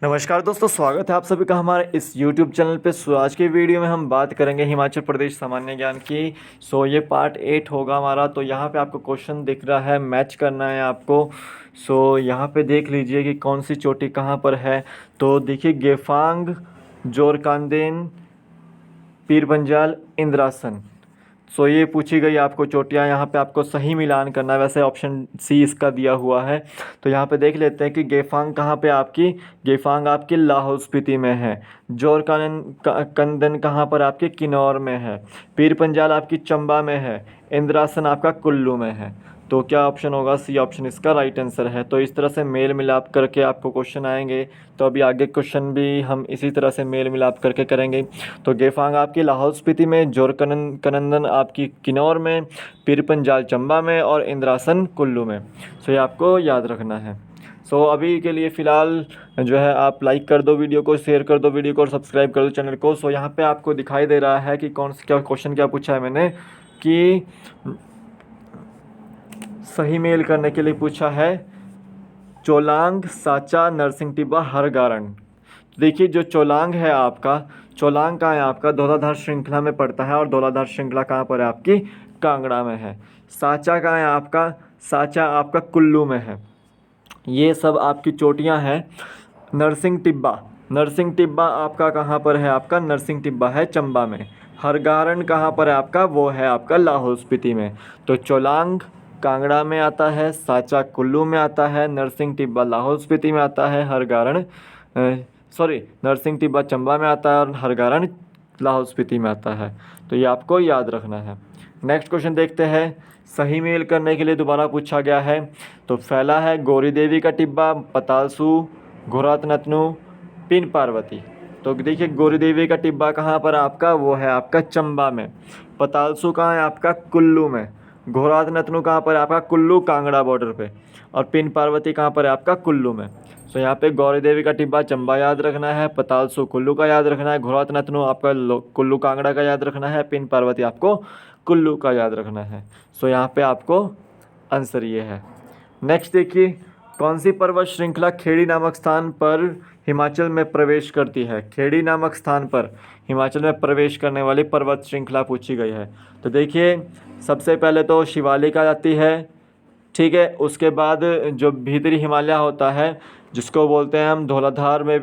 नमस्कार दोस्तों, स्वागत है आप सभी का हमारे इस YouTube चैनल पे। आज के वीडियो में हम बात करेंगे हिमाचल प्रदेश सामान्य ज्ञान की। ये पार्ट 8 होगा हमारा। तो यहाँ पे आपको क्वेश्चन दिख रहा है, मैच करना है आपको। यहाँ पे देख लीजिए कि कौन सी चोटी कहाँ पर है। तो देखिए, गेफांग, जोरकांदेन, पीरपंजाल, इंद्रासन। ये पूछी गई आपको चोटियाँ। यहाँ पे आपको सही मिलान करना है। वैसे ऑप्शन सी इसका दिया हुआ है। तो यहाँ पे देख लेते हैं कि गेफांग कहाँ पे आपकी, गेफांग आपकी लाहौल स्पीति में है। कंदन कहाँ पर आपके, किन्नौर में है। पीरपंजाल आपकी चंबा में है। इंद्रासन आपका कुल्लू में है। तो क्या ऑप्शन होगा, सी ऑप्शन इसका राइट आंसर है। तो इस तरह से मेल मिलाप करके आपको क्वेश्चन आएंगे। तो अभी आगे क्वेश्चन भी हम इसी तरह से मेल मिलाप करके करेंगे। तो गेफांग आपकी लाहौल स्पीति में, जोरकनंदन आपकी किन्नौर में, पीरपंजाल चंबा में और इंद्रासन कुल्लू में। ये आपको याद रखना है। अभी के लिए फ़िलहाल जो है आप लाइक कर दो वीडियो को, शेयर कर दो वीडियो को और सब्सक्राइब कर दो चैनल को। यहाँ पे आपको दिखाई दे रहा है कि कौन सा क्या क्वेश्चन क्या पूछा है मैंने, कि सही मेल करने के लिए पूछा है चोलांग, साचा, नरसिंह टिब्बा, हरगारन। तो देखिए, जो चोलांग है आपका, चोलांग कहाँ है आपका, धौलाधार श्रृंखला में पड़ता है और धौलाधार श्रृंखला कहाँ पर है आपकी, कांगड़ा में है। साचा कहाँ है आपका, साचा आपका कुल्लू में है। ये सब आपकी चोटियाँ हैं। नरसिंह टिब्बा, नरसिंह टिब्बा आपका कहाँ पर है, आपका नरसिंह टिब्बा है चंबा में। हरगारन कहाँ पर है आपका, वो है आपका लाहौल स्पीति में। तो चोलांग कांगड़ा में आता है, साचा कुल्लू में आता है, नरसिंह टिब्बा लाहौल स्पीति में आता है, नरसिंह टिब्बा चंबा में आता है और हरगारन लाहौल स्पीति में आता है। तो ये आपको याद रखना है। नेक्स्ट क्वेश्चन देखते हैं। सही मेल करने के लिए दोबारा पूछा गया है। तो फैला है गौरी देवी का टिब्बा, पतालसू, घोरातनतनु, पिन पार्वती। तो देखिए, गौरी देवी का टिब्बा कहाँ पर आपका, वो है आपका चंबा में। पतालसू कहाँ है आपका, कुल्लू में। घोरातनतनु कहाँ पर है आपका, कुल्लू कांगड़ा बॉर्डर पे। और पिन पार्वती कहाँ पर है आपका, कुल्लू में। यहाँ पे गौरी देवी का टिब्बा चंबा याद रखना है, पतालसू कुल्लू का याद रखना है, घोरातनतनु आपका कुल्लू कांगड़ा का याद रखना है, पिन पार्वती आपको कुल्लू का याद रखना है। यहाँ पे आपको आंसर ये है। नेक्स्ट देखिए, कौन सी पर्वत श्रृंखला खेड़ी नामक स्थान पर हिमाचल में प्रवेश करती है। खेड़ी नामक स्थान पर हिमाचल में प्रवेश करने वाली पर्वत श्रृंखला पूछी गई है। तो देखिए, सबसे पहले तो शिवालिक आ जाती है, ठीक है। उसके बाद जो भीतरी हिमालय होता है, जिसको बोलते हैं हम धौलाधार में,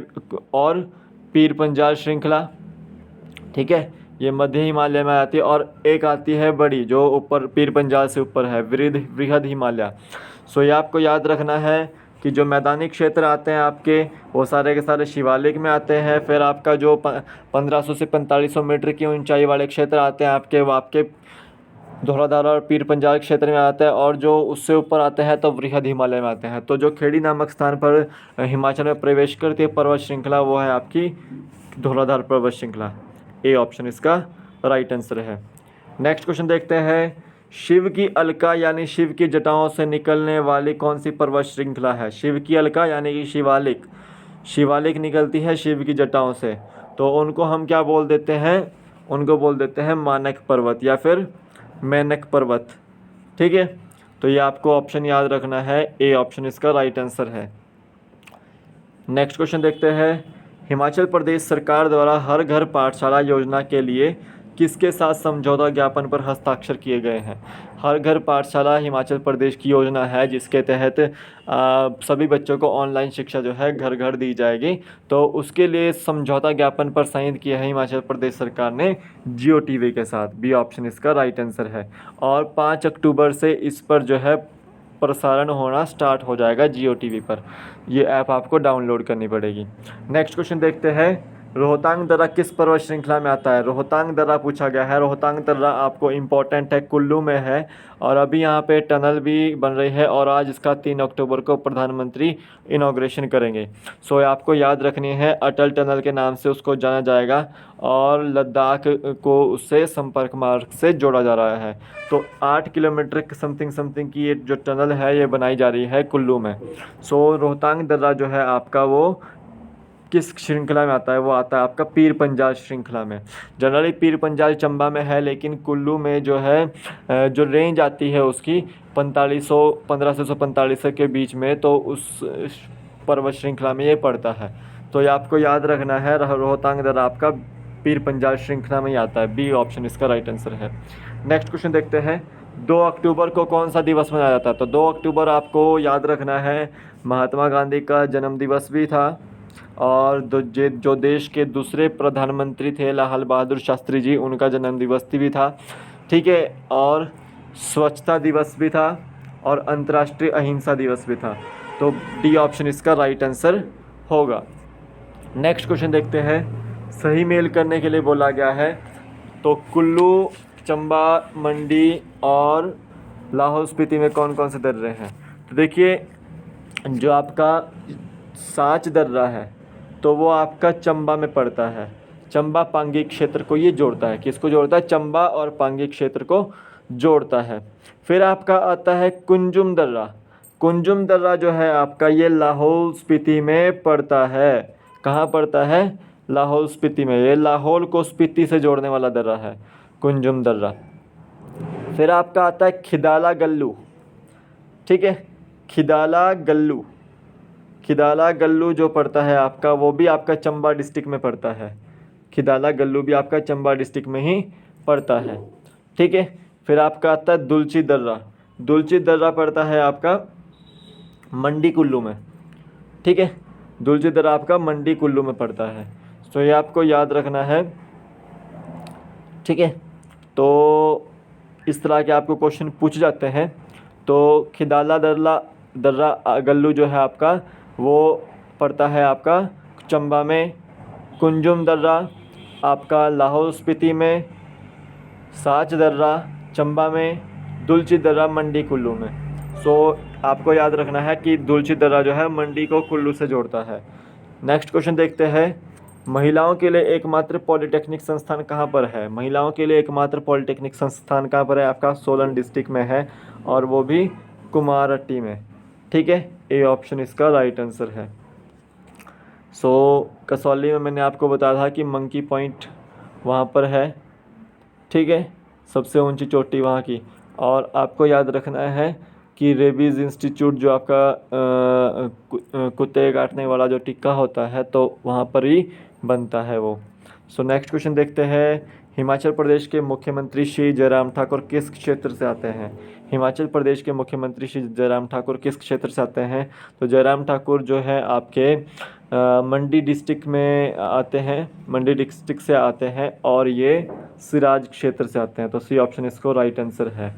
और पीरपंजाल श्रृंखला, ठीक है, ये मध्य हिमालय में आती है। और एक आती है बड़ी, जो ऊपर पीरपंजाल से ऊपर है, वृहद हिमालय। ये आपको याद रखना है कि जो मैदानी क्षेत्र आते हैं आपके, वो सारे के सारे शिवालिक में आते हैं। फिर आपका जो 1500 से 4500 मीटर की ऊंचाई वाले क्षेत्र आते हैं आपके, वो आपके धौलाधार और पीरपंजाल क्षेत्र में आता है। और जो उससे ऊपर आते हैं तो वृहद हिमालय में आते हैं। तो जो खेड़ी नामक स्थान पर हिमाचल में प्रवेश करती है पर्वत श्रृंखला, वो है आपकी धौलाधार पर्वत श्रृंखला। ए ऑप्शन इसका राइट आंसर है। नेक्स्ट क्वेश्चन देखते हैं। शिव की अलका यानी शिव की जटाओं से निकलने वाली कौन सी पर्वत श्रृंखला है। शिव की अलका यानी कि शिवालिक, शिवालिक निकलती है शिव की जटाओं से। तो उनको हम क्या बोल देते हैं, उनको बोल देते हैं मानक पर्वत या फिर मेनक पर्वत, ठीक है। तो ये आपको ऑप्शन याद रखना है, ए ऑप्शन इसका राइट आंसर है। नेक्स्ट क्वेश्चन देखते हैं। हिमाचल प्रदेश सरकार द्वारा हर घर पाठशाला योजना के लिए किसके साथ समझौता ज्ञापन पर हस्ताक्षर किए गए हैं। हर घर पाठशाला हिमाचल प्रदेश की योजना है, जिसके तहत सभी बच्चों को ऑनलाइन शिक्षा जो है घर घर दी जाएगी। तो उसके लिए समझौता ज्ञापन पर साइन किया है हिमाचल प्रदेश सरकार ने जियो टीवी के साथ। बी ऑप्शन इसका राइट आंसर है। और 5 अक्टूबर से इस पर जो है प्रसारण होना स्टार्ट हो जाएगा जियो टीवी पर। ये ऐप आपको डाउनलोड करनी पड़ेगी। नेक्स्ट क्वेश्चन देखते हैं। रोहतांग दर्रा किस पर्वत श्रृंखला में आता है। रोहतांग दर्रा पूछा गया है। रोहतांग दर्रा आपको इम्पोर्टेंट है, कुल्लू में है। और अभी यहाँ पे टनल भी बन रही है और आज इसका 3 अक्टूबर को प्रधानमंत्री इनॉग्रेशन करेंगे। आपको याद रखनी है, अटल टनल के नाम से उसको जाना जाएगा और लद्दाख को उससे संपर्क मार्ग से जोड़ा जा रहा है। तो 8 किलोमीटर समथिंग की ये जो टनल है, ये बनाई जा रही है कुल्लू में। रोहतांग दर्रा जो है आपका, वो किस श्रृंखला में आता है, वो आता है आपका पीरपंजाल श्रृंखला में। जनरली पीरपंजाल चंबा में है, लेकिन कुल्लू में जो है जो रेंज आती है उसकी 1500 से 4500 के बीच में, तो उस पर्वत श्रृंखला में ये पड़ता है। तो ये आपको याद रखना है, रोहतांग दर्रा आपका पीर पंजाल श्रृंखला में ही आता है। बी ऑप्शन इसका राइट आंसर है। नेक्स्ट क्वेश्चन देखते हैं, 2 अक्टूबर को कौन सा दिवस मनाया जाता है? तो 2 अक्टूबर आपको याद रखना है महात्मा गांधी का जन्म दिवस भी था, और जो देश के दूसरे प्रधानमंत्री थे लाल बहादुर शास्त्री जी, उनका जन्म दिवस भी था, ठीक है, और स्वच्छता दिवस भी था, और अंतर्राष्ट्रीय अहिंसा दिवस भी था। तो डी ऑप्शन इसका राइट आंसर होगा। नेक्स्ट क्वेश्चन देखते हैं, सही मेल करने के लिए बोला गया है, तो कुल्लू, चंबा, मंडी और लाहौल स्पीति में कौन कौन से दर्रे हैं? तो देखिए, जो आपका साच दर्रा है तो वो आपका चंबा में पड़ता है। चंबा पांगी क्षेत्र को ये जोड़ता है। किसको जोड़ता है? चंबा और पांगी क्षेत्र को जोड़ता है। फिर आपका आता है कुंजुम दर्रा। कुंजुम दर्रा जो है आपका ये लाहौल स्पीति में पड़ता है। कहाँ पड़ता है? लाहौल स्पीति में। ये लाहौल को स्पीति से जोड़ने वाला दर्रा है कुंजुम दर्रा। फिर आपका आता है खिदाला गल्लू, ठीक है, खिदाला गल्लू। खिदाला गल्लू जो पड़ता है आपका, वो भी आपका चंबा डिस्ट्रिक्ट में पड़ता है। खिदाला गल्लू भी आपका चंबा डिस्ट्रिक्ट में ही पड़ता है, ठीक है। फिर आपका आता है दुलची दर्रा। दुलची दर्रा पड़ता है आपका मंडी कुल्लू में, ठीक है। दुलची दर्रा आपका मंडी कुल्लू में पड़ता है। तो ये आपको याद रखना है, ठीक है। तो इस तरह के आपको क्वेश्चन पूछ जाते हैं। तो खिदाला दर्रा गल्लू जो है आपका वो पड़ता है आपका चंबा में। कुंजुम दर्रा आपका लाहौल स्पीति में। साच दर्रा चंबा में। दुलची दर्रा मंडी कुल्लू में। सो आपको याद रखना है कि दुलची दर्रा जो है मंडी को कुल्लू से जोड़ता है। नेक्स्ट क्वेश्चन देखते हैं, महिलाओं के लिए एकमात्र पॉलिटेक्निक संस्थान कहाँ पर है? महिलाओं के लिए एकमात्र पॉलिटेक्निक संस्थान कहाँ पर है? आपका सोलन डिस्ट्रिक्ट में है, और वो भी कुमारहट्टी में, ठीक है। ए ऑप्शन इसका राइट आंसर है। सो कसौली में मैंने आपको बताया था कि मंकी पॉइंट वहाँ पर है, ठीक है, सबसे ऊंची चोटी वहाँ की। और आपको याद रखना है कि रेबीज़ इंस्टीट्यूट जो आपका कुत्ते काटने वाला जो टिक्का होता है, तो वहाँ पर ही बनता है वो। सो नेक्स्ट क्वेश्चन देखते हैं, हिमाचल प्रदेश के मुख्यमंत्री श्री जयराम ठाकुर किस क्षेत्र से आते हैं? हिमाचल प्रदेश के मुख्यमंत्री श्री जयराम ठाकुर किस क्षेत्र से आते हैं? तो जयराम ठाकुर जो है आपके मंडी डिस्ट्रिक्ट में आते हैं, मंडी डिस्ट्रिक्ट से आते हैं, और ये सिराज क्षेत्र से आते हैं। तो सी ऑप्शन इसको राइट आंसर है।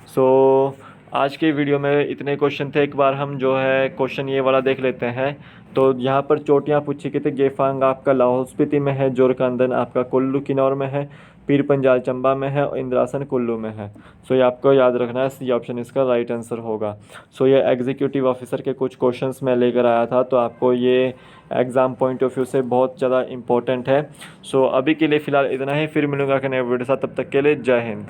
सो आज के वीडियो में इतने क्वेश्चन थे। एक बार हम जो है क्वेश्चन ये वाला देख लेते हैं। तो यहाँ पर चोटियाँ पूछी गई थी। गेफांग आपका लाहौल स्पीति में है, जोरकंदन आपका कुल्लू किन्नौर में है, पीर पंजाल चंबा में है, और इंद्रासन कुल्लू में है। सो ये आपको याद रखना है, सी ऑप्शन इसका राइट आंसर होगा। सो ये एग्जीक्यूटिव ऑफिसर के कुछ क्वेश्चंस मैं लेकर आया था, तो आपको ये एग्ज़ाम पॉइंट ऑफ व्यू से बहुत ज़्यादा इंपॉर्टेंट है। सो अभी के लिए फ़िलहाल इतना ही, फिर मिलूंगा कि नए वीडियो के साथ। तब तक के लिए जय हिंद।